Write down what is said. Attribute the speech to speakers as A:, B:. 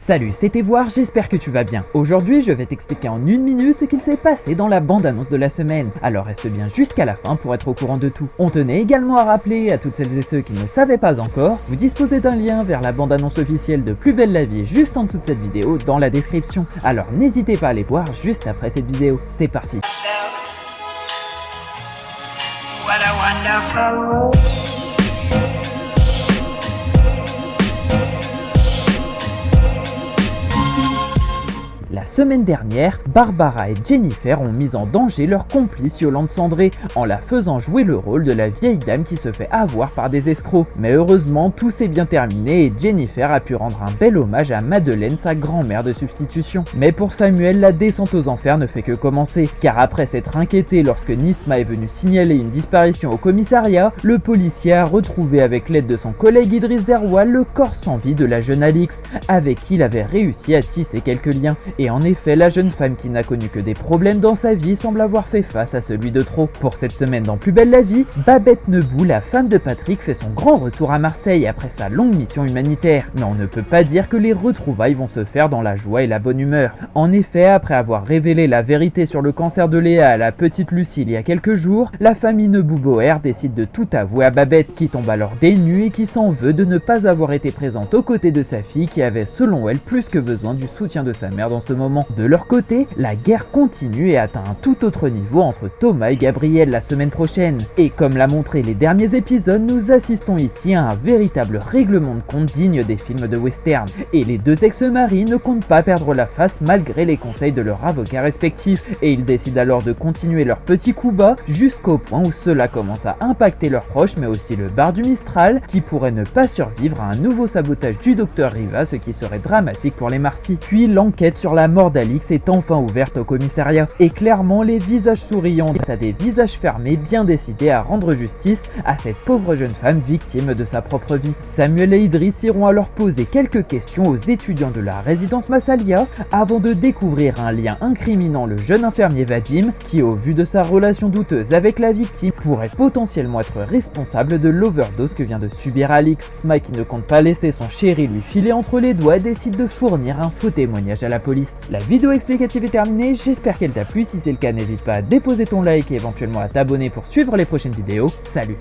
A: Salut, c'était Voir, j'espère que tu vas bien. Aujourd'hui, je vais t'expliquer en une minute ce qu'il s'est passé dans la bande-annonce de la semaine. Alors reste bien jusqu'à la fin pour être au courant de tout. On tenait également à rappeler à toutes celles et ceux qui ne savaient pas encore, vous disposez d'un lien vers la bande-annonce officielle de Plus belle la vie juste en dessous de cette vidéo dans la description. Alors n'hésitez pas à aller voir juste après cette vidéo. C'est parti.
B: What a wonderful world.
A: La semaine dernière, Barbara et Jennifer ont mis en danger leur complice Yolande Sandré en la faisant jouer le rôle de la vieille dame qui se fait avoir par des escrocs. Mais heureusement, tout s'est bien terminé et Jennifer a pu rendre un bel hommage à Madeleine, sa grand-mère de substitution. Mais pour Samuel, la descente aux enfers ne fait que commencer, car après s'être inquiété lorsque Nisma est venu signaler une disparition au commissariat, le policier a retrouvé avec l'aide de son collègue Idriss Zerwal le corps sans vie de la jeune Alix, avec qui il avait réussi à tisser quelques liens. Et en effet, la jeune femme qui n'a connu que des problèmes dans sa vie semble avoir fait face à celui de trop. Pour cette semaine dans Plus belle la vie, Babette Nebou, la femme de Patrick, fait son grand retour à Marseille après sa longue mission humanitaire. Mais on ne peut pas dire que les retrouvailles vont se faire dans la joie et la bonne humeur. En effet, après avoir révélé la vérité sur le cancer de Léa à la petite Lucie il y a quelques jours, la famille Nebou-Boer décide de tout avouer à Babette, qui tombe alors des nues et qui s'en veut de ne pas avoir été présente aux côtés de sa fille qui avait selon elle plus que besoin du soutien de sa mère dans ce moment. De leur côté, la guerre continue et atteint un tout autre niveau entre Thomas et Gabriel la semaine prochaine. Et comme l'a montré les derniers épisodes, nous assistons ici à un véritable règlement de compte digne des films de western. Et les deux ex-maris ne comptent pas perdre la face malgré les conseils de leurs avocats respectifs. Et ils décident alors de continuer leur petit coup bas jusqu'au point où cela commence à impacter leurs proches, mais aussi le bar du Mistral qui pourrait ne pas survivre à un nouveau sabotage du docteur Riva, ce qui serait dramatique pour les Marcy. Puis l'enquête sur la mort d'Alix est enfin ouverte au commissariat et clairement les visages souriants face à des visages fermés bien décidés à rendre justice à cette pauvre jeune femme victime de sa propre vie. Samuel et Idriss iront alors poser quelques questions aux étudiants de la résidence Massalia avant de découvrir un lien incriminant le jeune infirmier Vadim qui, au vu de sa relation douteuse avec la victime, pourrait potentiellement être responsable de l'overdose que vient de subir Alix. Mike, qui ne compte pas laisser son chéri lui filer entre les doigts, décide de fournir un faux témoignage à la police. La vidéo explicative est terminée, j'espère qu'elle t'a plu. Si c'est le cas, n'hésite pas à déposer ton like et éventuellement à t'abonner pour suivre les prochaines vidéos. Salut!